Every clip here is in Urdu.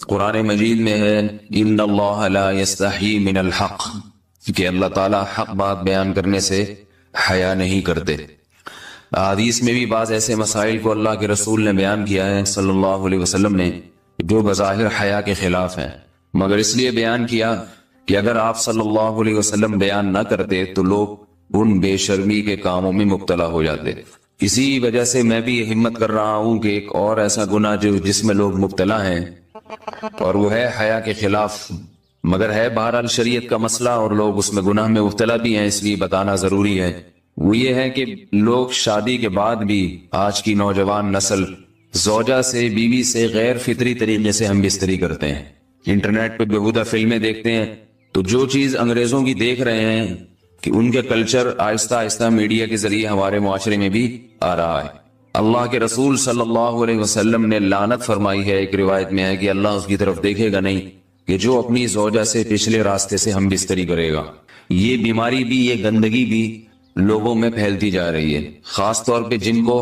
قرآن مجید میں ہے ان اللہ لا یستحی من الحق، کہ اللہ تعالیٰ حق بات بیان کرنے سے حیا نہیں کرتے۔ حدیث میں بھی بعض ایسے مسائل کو اللہ کے رسول نے بیان کیا ہے صلی اللہ علیہ وسلم نے جو بظاہر حیا کے خلاف ہیں، مگر اس لیے بیان کیا کہ اگر آپ صلی اللہ علیہ وسلم بیان نہ کرتے تو لوگ ان بے شرمی کے کاموں میں مبتلا ہو جاتے۔ اسی وجہ سے میں بھی یہ ہمت کر رہا ہوں کہ ایک اور ایسا گناہ جس میں لوگ مبتلا ہیں اور وہ ہے حیا کے خلاف، مگر ہے بہرحال شریعت کا مسئلہ اور لوگ اس میں گناہ میں مبتلا بھی ہیں، اس لیے بتانا ضروری ہے۔ وہ یہ ہے کہ لوگ شادی کے بعد بھی آج کی نوجوان نسل زوجہ سے، بیوی سے غیر فطری طریقے سے ہم بستری کرتے ہیں۔ انٹرنیٹ پہ بیہودہ فلمیں دیکھتے ہیں تو جو چیز انگریزوں کی دیکھ رہے ہیں کہ ان کے کلچر آہستہ آہستہ میڈیا کے ذریعے ہمارے معاشرے میں بھی آ رہا ہے۔ اللہ کے رسول صلی اللہ علیہ وسلم نے لعنت فرمائی ہے، ایک روایت میں ہے کہ اللہ اس کی طرف دیکھے گا نہیں کہ جو اپنی زوجہ سے پچھلے راستے سے ہم بستری کرے گا۔ یہ بیماری بھی، یہ گندگی بھی لوگوں میں پھیلتی جا رہی ہے، خاص طور پہ جن کو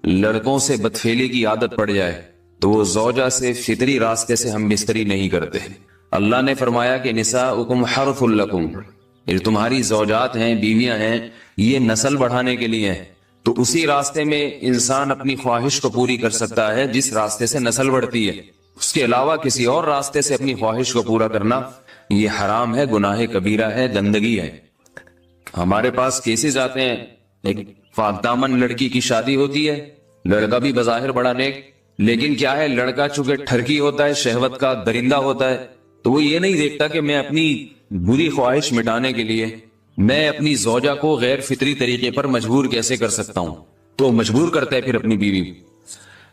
لڑکوں سے بدفعلی کی عادت پڑ جائے تو وہ زوجہ سے فطری راستے سے ہم بستری نہیں کرتے۔ اللہ نے فرمایا کہ نساؤکم حرث لکم، یہ تمہاری زوجات ہیں، بیویاں ہیں، یہ نسل بڑھانے کے لیے ہیں، تو اسی راستے میں انسان اپنی خواہش کو پوری کر سکتا ہے جس راستے سے نسل بڑھتی ہے۔ اس کے علاوہ کسی اور راستے سے اپنی خواہش کو پورا کرنا یہ حرام ہے، گناہ کبیرہ ہے، گندگی ہے۔ ہمارے پاس کیسز آتے ہیں، ایک پاک دامن لڑکی کی شادی ہوتی ہے، لڑکا بھی بظاہر بڑا نیک، لیکن کیا ہے، لڑکا چونکہ ٹھرکی ہوتا ہے، شہوت کا درندہ ہوتا ہے، تو وہ یہ نہیں دیکھتا کہ میں اپنی بری خواہش مٹانے کے لیے میں اپنی زوجہ کو غیر فطری طریقے پر مجبور کیسے کر سکتا ہوں، تو مجبور کرتا ہے پھر اپنی بیوی۔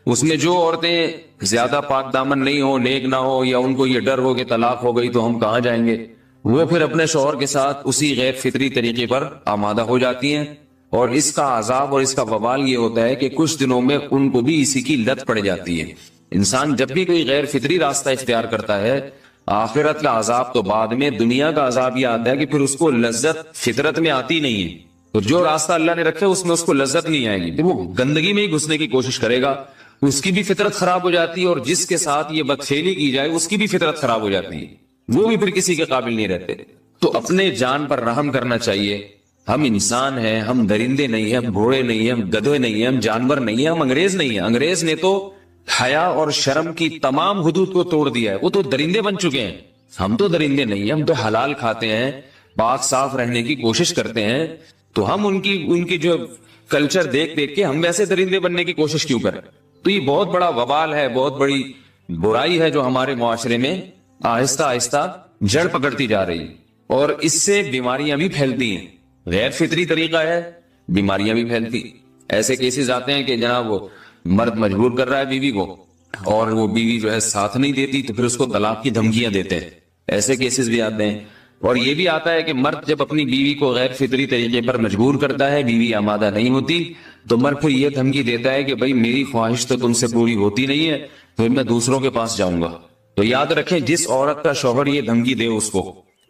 اس میں جو عورتیں زیادہ پاک دامن نہیں ہو، نیک نہ ہو، یا ان کو یہ ڈر ہو کہ طلاق ہو گئی تو ہم کہاں جائیں گے، وہ پھر اپنے شوہر کے ساتھ اسی غیر فطری طریقے پر آمادہ ہو جاتی ہیں، اور اس کا عذاب اور اس کا وبال یہ ہوتا ہے کہ کچھ دنوں میں ان کو بھی اسی کی لت پڑ جاتی ہے۔ انسان جب بھی کوئی غیر فطری راستہ اختیار کرتا ہے، آخرت کا عذاب تو بعد میں، دنیا کا عذاب یہ آتا ہے کہ پھر اس کو لذت فطرت میں آتی نہیں ہے۔ تو جو راستہ اللہ نے رکھا ہے اس میں اس کو لذت نہیں آئے گی، وہ گندگی میں ہی گھسنے کی کوشش کرے گا، اس کی بھی فطرت خراب ہو جاتی ہے، اور جس کے ساتھ یہ بدفعلی کی جائے اس کی بھی فطرت خراب ہو جاتی ہے، وہ بھی پھر کسی کے قابل نہیں رہتے۔ تو اپنے جان پر رحم کرنا چاہیے۔ ہم انسان ہیں، ہم درندے نہیں ہیں، ہم گھوڑے نہیں ہیں، ہم گدھے نہیں ہیں، ہم جانور نہیں ہیں، ہم انگریز نہیں ہیں۔ انگریز نے تو حیا اور شرم کی تمام حدود کو توڑ دیا ہے، وہ تو درندے بن چکے ہیں۔ ہم تو درندے نہیں ہیں، ہم تو حلال کھاتے ہیں، پاک صاف رہنے کی کوشش کرتے ہیں، تو ہم ان کی جو کلچر دیکھ کے ہم ویسے درندے بننے کی کوشش کیوں کریں؟ تو یہ بہت بڑا وبال ہے، بہت بڑی برائی ہے جو ہمارے معاشرے میں آہستہ آہستہ جڑ پکڑتی جا رہی ہے، اور اس سے بیماریاں بھی پھیلتی ہیں۔ غیر فطری طریقہ ہے، بیماریاں بھی پھیلتی۔ ایسے کیسز آتے ہیں کہ جناب وہ مرد مجبور کر رہا ہے بیوی کو، اور وہ بیوی جو ہے ساتھ نہیں دیتی تو پھر اس کو طلاق کی دھمکیاں دیتے ہیں، ایسے کیسز بھی آتے ہیں۔ اور یہ بھی آتا ہے کہ مرد جب اپنی بیوی کو غیر فطری طریقے پر مجبور کرتا ہے، بیوی آمادہ نہیں ہوتی، تو مرد پھر یہ دھمکی دیتا ہے کہ بھائی میری خواہش تو تم سے پوری ہوتی نہیں ہے، پھر میں دوسروں کے پاس جاؤں گا۔ تو یاد رکھیں، جس عورت کا شوہر یہ دھمکی دے اس کو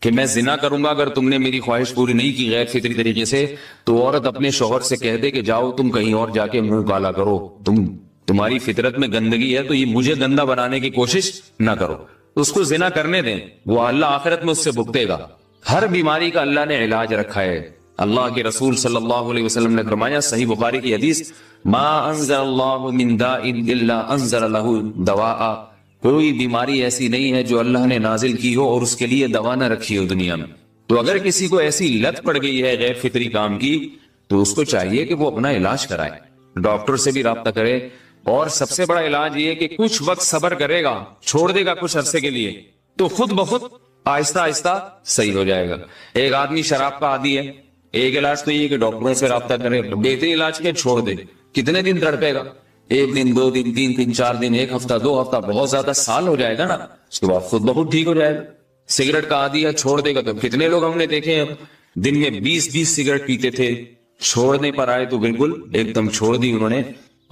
کہ میں زنا کروں گا اگر تم نے میری خواہش پوری نہیں کی غیر فطری طریقے سے، تو عورت اپنے شوہر سے کہہ دے کہ جاؤ تم کہیں اور جا کے منہ کالا کرو، تمہاری فطرت میں گندگی ہے تو یہ مجھے گندا بنانے کی کوشش نہ کرو، اس کو زنا کرنے دیں، وہ اللہ آخرت میں اس سے بھگتے گا۔ ہر بیماری کا اللہ نے علاج رکھا ہے۔ اللہ کے رسول صلی اللہ علیہ وسلم نے فرمایا، صحیح بخاری کی حدیث، ما انزل اللہ من داء الا انزل له دواء، کوئی بیماری ایسی نہیں ہے جو اللہ نے نازل کی ہو اور اس کے لیے دوا نہ رکھی ہو دنیا میں۔ تو اگر کسی کو ایسی لت پڑ گئی ہے غیر فطری کام کی، تو اس کو چاہیے کہ وہ اپنا علاج کرائے، ڈاکٹر سے بھی رابطہ کرے، اور سب سے بڑا علاج یہ کہ کچھ وقت صبر کرے گا، چھوڑ دے گا کچھ عرصے کے لیے، تو خود بخود آہستہ آہستہ صحیح ہو جائے گا۔ ایک آدمی شراب کا عادی ہے، ایک علاج تو یہ کہ ڈاکٹروں سے رابطہ کرے، بہترین علاج کے چھوڑ دے، کتنے دن تڑپے گا؟ ایک دن، دو دن، تین دن، چار دن، ایک ہفتہ، دو ہفتہ، بہت زیادہ سال ہو جائے گا نا، اس کے بعد خود بخود ٹھیک ہو جائے گا۔ سگریٹ کا عادی ہے، چھوڑ دے گا، تو کتنے لوگ ہم نے دیکھے ہیں دن میں 20 سگریٹ پیتے تھے، چھوڑنے پر آئے تو بالکل ایک دم چھوڑ دی انہوں نے،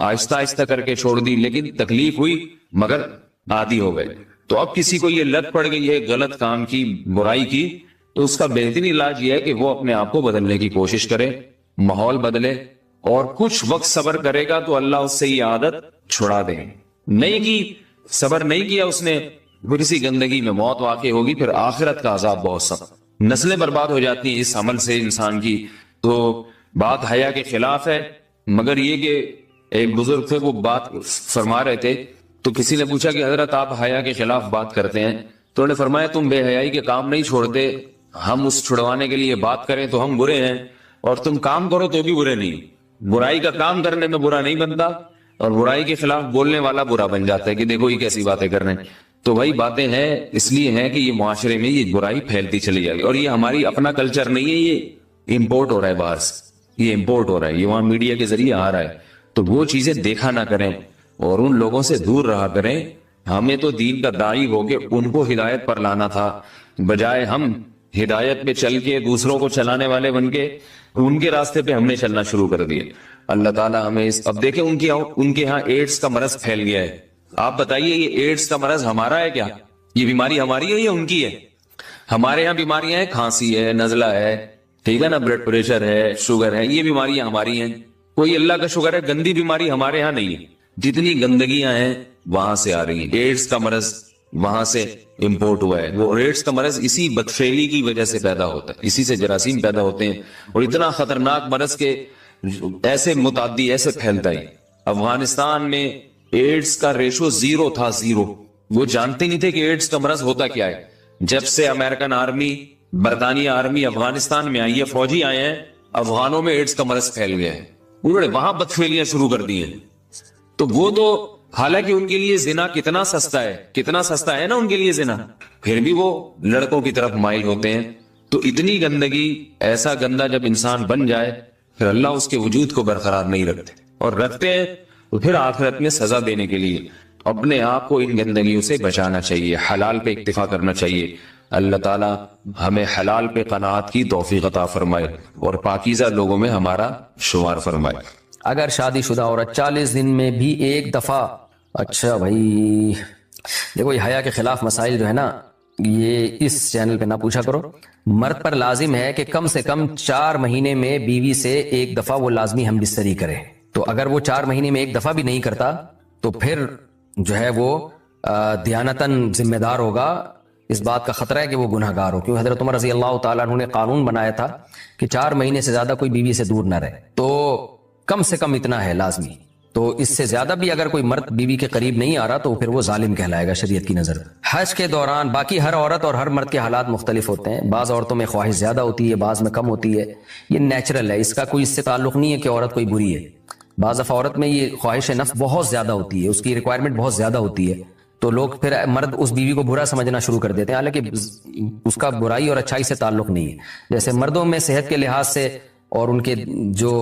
آہستہ آہستہ کر کے چھوڑ دی، لیکن تکلیف ہوئی مگر عادی ہو گئے۔ تو اب کسی کو یہ لت پڑ گئی ہے غلط کام کی، برائی کی، تو اس کا بہترین علاج یہ ہے کہ وہ اپنے آپ کو بدلنے کی کوشش کرے، ماحول بدلے، اور کچھ وقت صبر کرے گا تو اللہ اس سے یہ عادت چھڑا دے۔ نہیں کی، صبر نہیں کیا اس نے، پھر اسی گندگی میں موت واقع ہوگی، پھر آخرت کا عذاب بہت سخت، نسلیں برباد ہو جاتی ہیں اس عمل سے انسان کی۔ تو بات حیا کے خلاف ہے، مگر یہ کہ ایک بزرگ تھے وہ بات فرما رہے تھے، تو کسی نے پوچھا کہ حضرت آپ حیا کے خلاف بات کرتے ہیں، تو انہوں نے فرمایا تم بے حیائی کے کام نہیں چھوڑتے، ہم اس چھڑوانے کے لیے بات کریں تو ہم برے ہیں، اور تم کام کرو تو بھی برے نہیں۔ برائی کا کام کرنے میں برا نہیں بنتا، اور برائی کے خلاف بولنے والا برا بن جاتا ہے کہ دیکھو یہ کیسی باتیں کر رہے ہیں۔ تو وہی باتیں ہیں، اس لیے ہیں کہ یہ معاشرے میں یہ برائی پھیلتی چلی جائے گی، اور یہ ہماری اپنا کلچر نہیں ہے، یہ امپورٹ ہو رہا ہے باہر سے، یہ امپورٹ ہو رہا ہے، یہ وہاں میڈیا کے ذریعے آ رہا ہے۔ تو وہ چیزیں دیکھا نہ کریں اور ان لوگوں سے دور رہا کریں۔ ہمیں تو دین کا داعی ہو کے ان کو ہدایت پر لانا تھا، بجائے ہم ہدایت پہ چل کے دوسروں کو چلانے والے بن کے ان کے راستے پہ ہم نے چلنا شروع کر دیے۔ اللہ تعالیٰ ہمیں اب دیکھیں ان کے ہاں ایڈز کا مرض پھیل گیا ہے۔ آپ بتائیے یہ ایڈز کا مرض ہمارا ہے کیا؟ یہ بیماری ہماری ہے یا ان کی ہے؟ ہمارے یہاں بیماریاں ہیں، کھانسی ہے، نزلہ ہے، ٹھیک ہے نا، بلڈ پریشر ہے، شوگر ہے، یہ بیماریاں ہماری ہیں۔ کوئی اللہ کا شکر ہے گندی بیماری ہمارے ہاں نہیں ہے۔ جتنی گندگیاں ہیں وہاں سے آ رہی ہیں، ایڈز کا مرض وہاں سے امپورٹ ہوا ہے۔ وہ ایڈز کا مرض اسی بدفعلی کی وجہ سے پیدا ہوتا ہے، اسی سے جراثیم پیدا ہوتے ہیں، اور اتنا خطرناک مرض کے ایسے متعدی ایسے پھیلتا ہے۔ افغانستان میں ایڈز کا ریشو 0 تھا، 0۔ وہ جانتے نہیں تھے کہ ایڈز کا مرض ہوتا کیا ہے۔ جب سے امریکن آرمی، برطانیہ آرمی افغانستان میں آئی ہے، فوجی آئے ہیں، افغانوں میں ایڈز کا مرض پھیل گیا ہے، انہوں نے وہاں بدفعلیاں شروع کر دی ہیں۔ تو وہ تو حالانکہ ان کے لیے زنا کتنا سستا ہے، کتنا سستا ہے نا ان کے لیے زنا، پھر بھی وہ لڑکوں کی طرف مائل ہوتے ہیں۔ تو اتنی گندگی، ایسا گندا جب انسان بن جائے پھر اللہ اس کے وجود کو برقرار نہیں رکھتے، اور رکھتے ہیں تو پھر آخرت میں سزا دینے کے لیے اپنے آپ کو ان گندگیوں سے بچانا چاہیے، حلال پہ اکتفا کرنا چاہیے۔ اللہ تعالی ہمیں حلال پہ قناعت کی توفیق عطا فرمائے اور پاکیزہ لوگوں میں ہمارا شمار فرمائے۔ اگر شادی شدہ عورت 40 دن میں بھی ایک دفعہ، اچھا بھائی دیکھو یہ حیا کے خلاف مسائل جو ہے نا یہ اس چینل پہ نہ پوچھا کرو۔ مرد پر لازم ہے کہ کم سے کم 4 مہینے میں بیوی سے ایک دفعہ وہ لازمی ہم بستری کرے۔ تو اگر وہ 4 مہینے میں ایک دفعہ بھی نہیں کرتا تو پھر جو ہے وہ دیانتاً ذمہ دار ہوگا، اس بات کا خطرہ ہے کہ وہ گناہ گار ہو، کیونکہ حضرت عمر رضی اللہ تعالیٰ عنہ نے قانون بنایا تھا کہ 4 مہینے سے زیادہ کوئی بیوی سے دور نہ رہے، تو کم سے کم اتنا ہے لازمی۔ تو اس سے زیادہ بھی اگر کوئی مرد بیوی کے قریب نہیں آ رہا تو پھر وہ ظالم کہلائے گا شریعت کی نظر۔ حج کے دوران باقی ہر عورت اور ہر مرد کے حالات مختلف ہوتے ہیں، بعض عورتوں میں خواہش زیادہ ہوتی ہے، بعض میں کم ہوتی ہے، یہ نیچرل ہے، اس کا کوئی اس سے تعلق نہیں ہے کہ عورت کوئی بری ہے۔ بعض دفعہ عورت میں یہ خواہش نفس بہت زیادہ ہوتی ہے، اس کی ریکوائرمنٹ بہت زیادہ ہوتی ہے، تو لوگ پھر مرد اس بیوی کو برا سمجھنا شروع کر دیتے ہیں، حالانکہ اس کا برائی اور اچھائی سے تعلق نہیں ہے۔ جیسے مردوں میں صحت کے لحاظ سے اور ان کے جو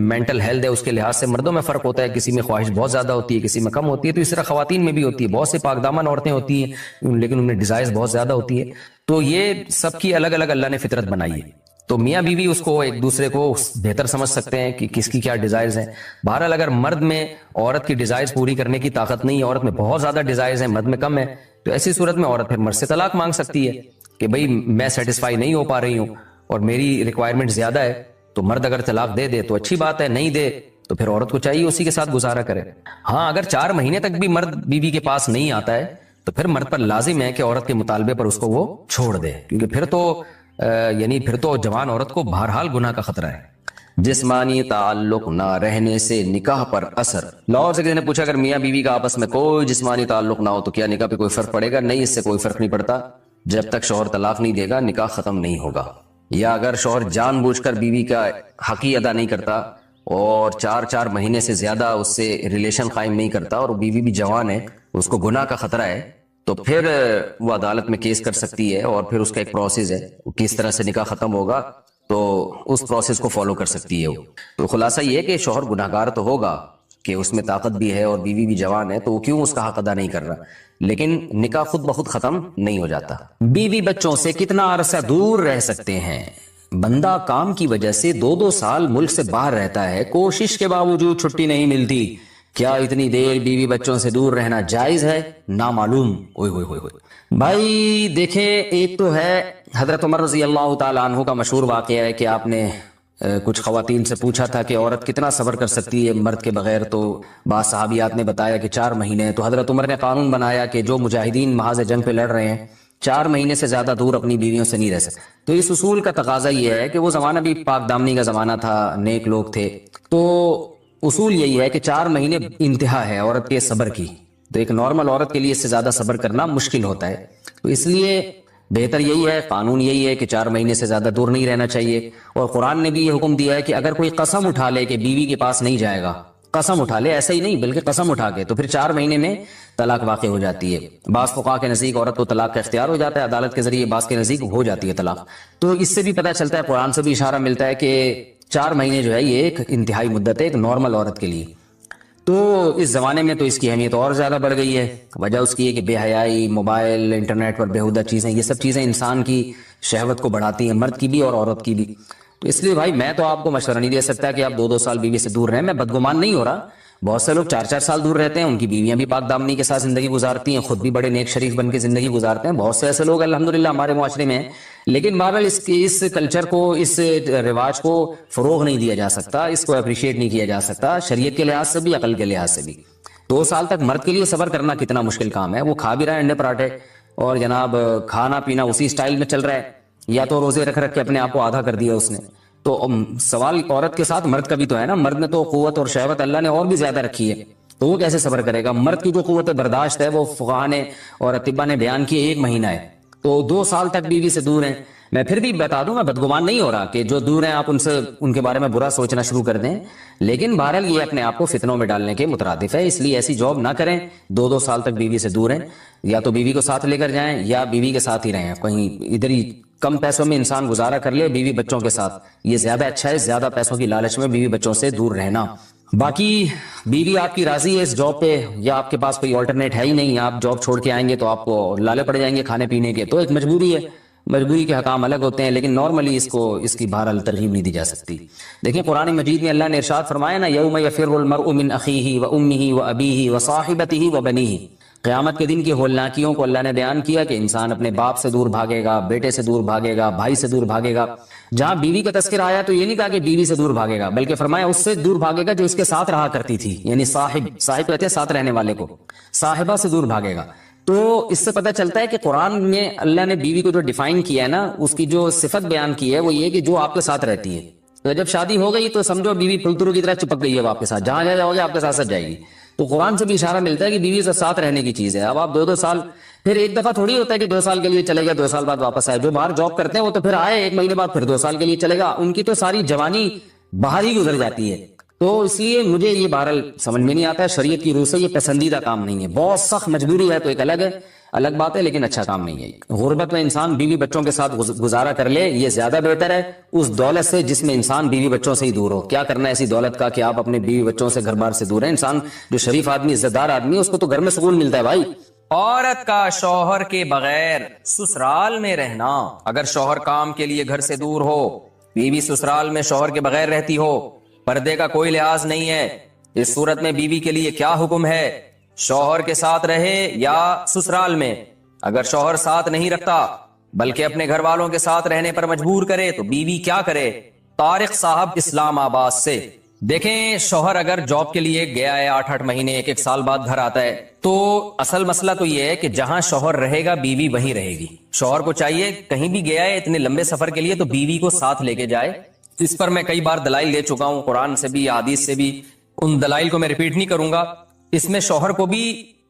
مینٹل ہیلتھ ہے اس کے لحاظ سے مردوں میں فرق ہوتا ہے، کسی میں خواہش بہت زیادہ ہوتی ہے، کسی میں کم ہوتی ہے، تو اس طرح خواتین میں بھی ہوتی ہے۔ بہت سے پاک دامن عورتیں ہوتی ہیں لیکن ان میں ڈیزائرز بہت زیادہ ہوتی ہے، تو یہ سب کی الگ الگ اللہ نے فطرت بنائی ہے، تو میاں بیوی اس کو ایک دوسرے کو بہتر سمجھ سکتے ہیں کہ کس کی کیا ڈیزائرز ہیں۔ بہرحال اگر مرد میں عورت کی ڈیزائرز پوری کرنے کی طاقت نہیں ہے، عورت میں بہت زیادہ ڈیزائرز ہیں، مرد میں کم ہے، تو ایسی صورت میں عورت پھر مرد سے طلاق مانگ سکتی ہے کہ بھئی میں سیٹسفائی نہیں ہو پا رہی ہوں اور میری ریکوائرمنٹ زیادہ ہے۔ تو مرد اگر طلاق دے دے تو اچھی بات ہے، نہیں دے تو پھر عورت کو چاہیے اسی کے ساتھ گزارا کرے۔ ہاں اگر 4 مہینے تک بھی مرد بیوی کے پاس نہیں آتا ہے تو پھر مرد پر لازم ہے کہ عورت کے مطالبے پر اس کو وہ چھوڑ دے، کیونکہ پھر تو جوان عورت کو بہرحال گناہ کا خطرہ ہے۔ جسمانی تعلق نہ رہنے سے نکاح پر اثر۔ لاہور سے کسی نے پوچھا اگر میاں بیوی کا آپس میں کوئی جسمانی تعلق نہ ہو تو کیا نکاح پہ کوئی فرق پڑے گا؟ نہیں، اس سے کوئی فرق نہیں پڑتا، جب تک شوہر طلاق نہیں دے گا نکاح ختم نہیں ہوگا۔ یا اگر شوہر جان بوجھ کر بیوی کا حق ہی ادا نہیں کرتا اور 4 مہینے سے زیادہ اس سے ریلیشن قائم نہیں کرتا اور بیوی بھی جوان ہے، اس کو گناہ کا خطرہ ہے، تو پھر وہ عدالت میں کیس کر سکتی ہے، اور پھر اس کا ایک پروسیس ہے کس طرح سے نکاح ختم ہوگا، تو اس پروسیس کو فالو کر سکتی ہے وہ۔ تو خلاصہ یہ ہے کہ شوہر گناہ گار تو ہوگا کہ اس میں طاقت بھی ہے اور بیوی بھی جوان ہے، تو وہ کیوں اس کا حق ادا نہیں کر رہا، لیکن نکاح خود بخود ختم نہیں ہو جاتا۔ بیوی بچوں سے کتنا عرصہ دور رہ سکتے ہیں؟ بندہ کام کی وجہ سے 2 سال ملک سے باہر رہتا ہے، کوشش کے باوجود چھٹی نہیں ملتی، کیا اتنی دیر بیوی بچوں سے دور رہنا جائز ہے؟ نامعلوم۔ اوئے ہوئے ہوئے ہوئے بھائی دیکھیں، ایک تو ہے حضرت عمر رضی اللہ تعالیٰ عنہ کا مشہور واقعہ ہے کہ آپ نے کچھ خواتین سے پوچھا تھا کہ عورت کتنا صبر کر سکتی ہے مرد کے بغیر، تو بعض صحابیات نے بتایا کہ 4 مہینے. تو حضرت عمر نے قانون بنایا کہ جو مجاہدین محاذ جنگ پہ لڑ رہے ہیں 4 مہینے سے زیادہ دور اپنی بیویوں سے نہیں رہ سکتے. تو اس اصول کا تقاضا یہ ہے کہ وہ زمانہ بھی پاک دامنی کا زمانہ تھا، نیک لوگ تھے، تو اصول یہی ہے کہ 4 مہینے انتہا ہے عورت کے صبر کی. تو ایک نارمل عورت کے لیے اس سے زیادہ صبر کرنا مشکل ہوتا ہے. تو اس لیے بہتر یہی ہے، قانون یہی ہے کہ 4 مہینے سے زیادہ دور نہیں رہنا چاہیے. اور قرآن نے بھی یہ حکم دیا ہے کہ اگر کوئی قسم اٹھا لے کہ بیوی کے پاس نہیں جائے گا، قسم اٹھا لے، ایسا ہی نہیں بلکہ قسم اٹھا کے، تو پھر 4 مہینے میں طلاق واقع ہو جاتی ہے. بعض فقہا کے نزدیک عورت کو طلاق کا اختیار ہو جاتا ہے عدالت کے ذریعے، بعض کے نزدیک ہو جاتی ہے طلاق. تو اس سے بھی پتہ چلتا ہے، قرآن سے بھی اشارہ ملتا ہے کہ 4 مہینے جو ہے یہ ایک انتہائی مدت ہے ایک نارمل عورت کے لیے. تو اس زمانے میں تو اس کی اہمیت اور زیادہ بڑھ گئی ہے. وجہ اس کی ہے کہ بے حیائی، موبائل، انٹرنیٹ پر بیہودہ چیزیں، یہ سب چیزیں انسان کی شہوت کو بڑھاتی ہیں، مرد کی بھی اور عورت کی بھی. تو اس لیے بھائی میں تو آپ کو مشورہ نہیں دے سکتا کہ آپ 2 سال بیوی سے دور رہیں. میں بدگمان نہیں ہو رہا، بہت سے لوگ 4 سال دور رہتے ہیں، ان کی بیویاں بھی پاک دامنی کے ساتھ زندگی گزارتی ہیں، خود بھی بڑے نیک شریف بن کے زندگی گزارتے ہیں. بہت سے ایسے لوگ الحمدللہ ہمارے معاشرے میں ہیں. لیکن بہرحال اس کلچر کو، اس رواج کو فروغ نہیں دیا جا سکتا، اس کو اپریشیٹ نہیں کیا جا سکتا شریعت کے لحاظ سے بھی، عقل کے لحاظ سے بھی. 2 سال تک مرد کے لیے صبر کرنا کتنا مشکل کام ہے. وہ کھا بھی رہا ہے انڈے پراٹھے اور جناب کھانا پینا اسی سٹائل میں چل رہا ہے، یا تو روزے رکھ کے اپنے آپ کو آدھا کر دیا اس نے. تو سوال عورت کے ساتھ مرد کا بھی تو ہے نا. مرد نے تو قوت اور شہوت اللہ نے اور بھی زیادہ رکھی ہے، تو وہ کیسے صبر کرے گا؟ مرد کی جو قوت برداشت ہے وہ فقہا نے اور اطباء نے بیان کی 1 مہینہ ہے. تو 2 سال تک بیوی سے دور ہیں. میں پھر بھی بتا دوں، میں بدگمان نہیں ہو رہا کہ جو دور ہیں آپ ان کے بارے میں برا سوچنا شروع کر دیں، لیکن بہرحال یہ اپنے آپ کو فتنوں میں ڈالنے کے مترادف ہے. اس لیے ایسی جاب نہ کریں. 2 سال تک بیوی سے دور ہیں، یا تو بیوی کو ساتھ لے کر جائیں یا بیوی کے ساتھ ہی رہیں. کہیں ادھر ہی کم پیسوں میں انسان گزارا کر لے بیوی بچوں کے ساتھ، یہ زیادہ اچھا ہے زیادہ پیسوں کی لالچ میں بیوی بچوں سے دور رہنا. باقی بیوی آپ کی راضی ہے اس جاب پہ، یا آپ کے پاس کوئی آلٹرنیٹ ہے ہی نہیں، آپ جاب چھوڑ کے آئیں گے تو آپ کو لالے پڑ جائیں گے کھانے پینے کے، تو ایک مجبوری ہے. مجبوری کے حکام الگ ہوتے ہیں، لیکن نارملی اس کی بہرحال ترغیب نہیں دی جا سکتی. دیکھیں قرآن مجید میں اللہ نے ارشاد فرمایا نا، یوم یفر المرء من اخیہ وامہ وابیہ وصاحبتہ وبنیہ. قیامت کے دن کی ہولناکیوں کو اللہ نے بیان کیا کہ انسان اپنے باپ سے دور بھاگے گا، بیٹے سے دور بھاگے گا، بھائی سے دور بھاگے گا. جہاں بیوی کا تذکرہ آیا تو یہ نہیں کہا کہ بیوی سے دور بھاگے گا، بلکہ فرمایا اس سے دور بھاگے گا جو اس کے ساتھ رہا کرتی تھی، یعنی صاحب کہتے ہیں ساتھ رہنے والے کو، صاحبہ سے دور بھاگے گا. تو اس سے پتہ چلتا ہے کہ قرآن میں اللہ نے بیوی کو جو ڈیفائن کیا ہے نا، اس کی جو صفت بیان کی ہے وہ یہ کہ جو آپ کے ساتھ رہتی ہے. تو جب شادی ہو گئی تو سمجھو بیوی پھلترو کی طرح چپک گئی ہے آپ کے ساتھ، جہاں جاؤ گے آپ کے ساتھ ساتھ جائے گی. تو قرآن سے بھی اشارہ ملتا ہے کہ بیوی سے ساتھ رہنے کی چیز ہے. اب آپ 2 سال، پھر ایک دفعہ تھوڑی ہوتا ہے کہ 2 سال کے لیے چلے گا 2 سال بعد واپس آئے. جو باہر جاب کرتے ہیں وہ تو پھر آئے 1 مہینے بعد پھر 2 سال کے لیے چلے گا، ان کی تو ساری جوانی باہر ہی گزر جاتی ہے. تو اس لیے مجھے یہ بہرحال سمجھ میں نہیں آتا ہے، شریعت کی روح سے یہ پسندیدہ کام نہیں ہے. بہت سخت مجبوری ہے تو ایک الگ بات ہے، لیکن اچھا کام نہیں ہے. غربت میں انسان بیوی بچوں کے ساتھ گزارا کر لے، یہ زیادہ بہتر ہے اس دولت سے جس میں انسان بیوی بچوں سے ہی دور ہو. کیا کرنا ہے ایسی دولت کا کہ آپ اپنے بیوی بچوں سے گھر بار سے دور ہیں. انسان جو شریف آدمی، عزت دار آدمی ہے، اس کو تو گھر میں سکون ملتا ہے بھائی. عورت کا شوہر کے بغیر سسرال میں رہنا. اگر شوہر کام کے لیے گھر سے دور ہو، بیوی سسرال میں شوہر کے بغیر رہتی ہو، پردے کا کوئی لحاظ نہیں ہے، اس صورت میں بیوی کے لیے کیا حکم ہے؟ شوہر کے ساتھ رہے یا سسرال میں؟ اگر شوہر ساتھ نہیں رکھتا بلکہ اپنے گھر والوں کے ساتھ رہنے پر مجبور کرے تو بیوی کیا کرے؟ طارق صاحب اسلام آباد سے. دیکھیں شوہر اگر جاب کے لیے گیا ہے 8 مہینے 1 سال بعد گھر آتا ہے، تو اصل مسئلہ تو یہ ہے کہ جہاں شوہر رہے گا بیوی وہیں رہے گی. شوہر کو چاہیے کہیں بھی گیا ہے اتنے لمبے سفر کے لیے تو بیوی کو ساتھ لے کے جائے. اس پر میں کئی بار دلائل دے چکا ہوں، قرآن سے بھی حدیث سے بھی، ان دلائل کو میں ریپیٹ نہیں کروں گا. اس میں شوہر کو بھی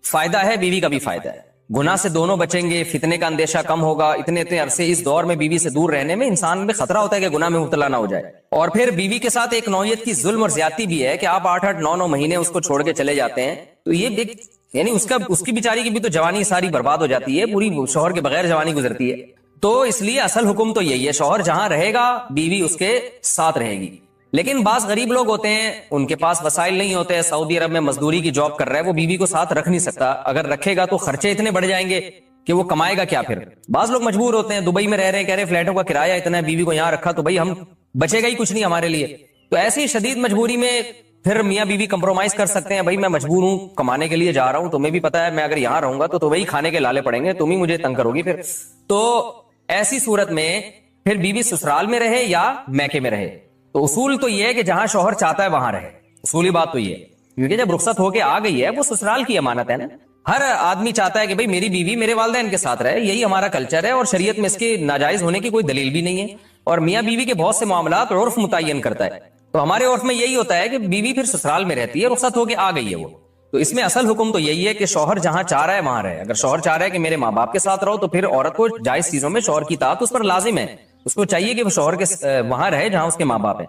فائدہ ہے، بیوی کا بھی فائدہ ہے. گناہ سے دونوں بچیں گے، فتنے کا اندیشہ کم ہوگا. اتنے عرصے اس دور میں بیوی سے دور رہنے میں انسان میں خطرہ ہوتا ہے کہ گناہ میں مبتلا نہ ہو جائے. اور پھر بیوی کے ساتھ ایک نوعیت کی ظلم اور زیادتی بھی ہے کہ آپ 8 9 مہینے اس کو چھوڑ کے چلے جاتے ہیں، تو یہ یعنی اس کی بیچاری کی بھی تو جوانی ساری برباد ہو جاتی ہے، پوری شوہر کے بغیر جوانی گزرتی ہے. تو اس لیے اصل حکم تو یہی ہے، شوہر جہاں رہے گا بیوی اس کے ساتھ رہے گی. لیکن بعض غریب لوگ ہوتے ہیں، ان کے پاس وسائل نہیں ہوتے، سعودی عرب میں مزدوری کی جاب کر رہا ہے، وہ بیوی کو ساتھ رکھ نہیں سکتا. اگر رکھے گا تو خرچے اتنے بڑھ جائیں گے کہ وہ کمائے گا کیا پھر. بعض لوگ مجبور ہوتے ہیں، دبئی میں رہ رہے ہیں، کہہ رہے فلیٹوں کا کرایہ اتنا ہے، بیوی کو یہاں رکھا تو بھائی ہم بچے گا ہی کچھ نہیں ہمارے لیے. تو ایسی شدید مجبوری میں پھر میاں بیوی کمپرومائز کر سکتے ہیں، بھائی میں مجبور ہوں کمانے کے لیے جا رہا ہوں، تمہیں بھی پتا ہے میں اگر یہاں رہوں گا تو وہی کھانے کے لالے پڑیں گے، تم ہی مجھے تنگ کرو گی پھر. تو ایسی صورت میں پھر بیوی سسرال میں رہے یا میکے میں رہے. تو اصول تو یہ ہے کہ جہاں شوہر چاہتا ہے وہاں رہے. اصولی بات تو یہ ہے, کیونکہ جب رخصت ہو کے آ گئی ہے وہ سسرال کی امانت ہے نا. ہر آدمی چاہتا ہے کہ بھئی میری بیوی میرے والدین کے ساتھ رہے, یہی ہمارا کلچر ہے, اور شریعت میں اس کے ناجائز ہونے کی کوئی دلیل بھی نہیں ہے. اور میاں بیوی کے بہت سے معاملات عرف متعین کرتا ہے, تو ہمارے عرف میں یہی ہوتا ہے کہ بیوی پھر سسرال میں رہتی ہے, رخصت ہو کے آ گئی ہے وہ. تو اس میں اصل حکم تو یہی ہے کہ شوہر جہاں چاہ رہا ہے وہاں رہے. اگر شوہر چاہ رہا ہے کہ میرے ماں باپ کے ساتھ رہو, تو پھر عورت کو جائز چیزوں میں شوہر کی اطاعت اس پر لازم ہے. اس کو چاہیے کہ وہ شوہر کے وہاں رہے جہاں اس کے ماں باپ ہیں.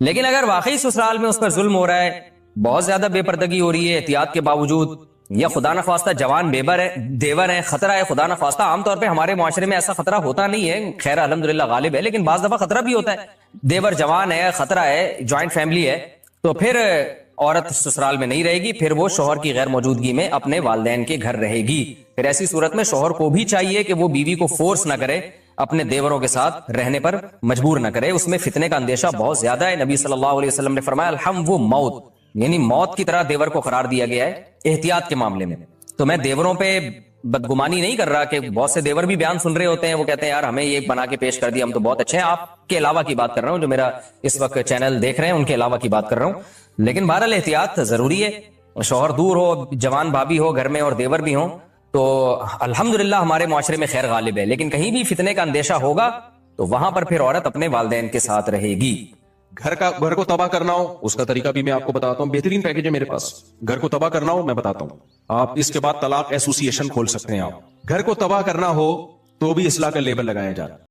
لیکن اگر واقعی سسرال میں اس پر ظلم ہو رہا ہے, بہت زیادہ بے پردگی ہو رہی ہے احتیاط کے باوجود, یا خدا نخواستہ جوان دیور ہے, خطرہ ہے خدا نخواستہ. عام طور پہ ہمارے معاشرے میں ایسا خطرہ ہوتا نہیں ہے, خیر الحمدللہ غالب ہے, لیکن بعض دفعہ خطرہ بھی ہوتا ہے. دیور جوان ہے, خطرہ ہے, جوائنٹ فیملی ہے, تو پھر عورت سسرال میں نہیں رہے گی, پھر وہ شوہر کی غیر موجودگی میں اپنے والدین کے گھر رہے گی. پھر ایسی صورت میں شوہر کو بھی چاہیے کہ وہ بیوی کو فورس نہ کرے, اپنے دیوروں کے ساتھ رہنے پر مجبور نہ کرے. اس میں فتنے کا اندیشہ بہت زیادہ ہے. نبی صلی اللہ علیہ وسلم نے فرمایا الحم وہ موت, یعنی موت کی طرح دیور کو قرار دیا گیا ہے احتیاط کے معاملے میں. تو میں دیوروں پہ بدگمانی نہیں کر رہا, کہ بہت سے دیور بھی بیان سن رہے ہوتے ہیں, وہ کہتے ہیں یار ہمیں یہ بنا کے پیش کر دیا, ہم تو بہت اچھے ہیں. آپ کے علاوہ کی بات کر رہا ہوں, جو میرا اس وقت چینل دیکھ رہے ہیں ان کے علاوہ کی بات کر رہا ہوں. لیکن بہرحال احتیاط ضروری ہے. شوہر دور ہو, جوان بھابھی ہو گھر میں اور دیور بھی ہوں, تو الحمدللہ ہمارے معاشرے میں خیر غالب ہے. لیکن کہیں بھی فتنے کا اندیشہ ہوگا تو وہاں پر پھر عورت اپنے والدین کے ساتھ رہے گی. گھر کو تباہ کرنا ہو اس کا طریقہ بھی میں آپ کو بتاتا ہوں. بہترین پیکج ہے میرے پاس. گھر کو تباہ کرنا ہو میں بتاتا ہوں, آپ اس کے بعد طلاق ایسوسی ایشن کھول سکتے ہیں. آپ گھر کو تباہ کرنا ہو تو بھی اصلاح کا لیبل لگایا جائے.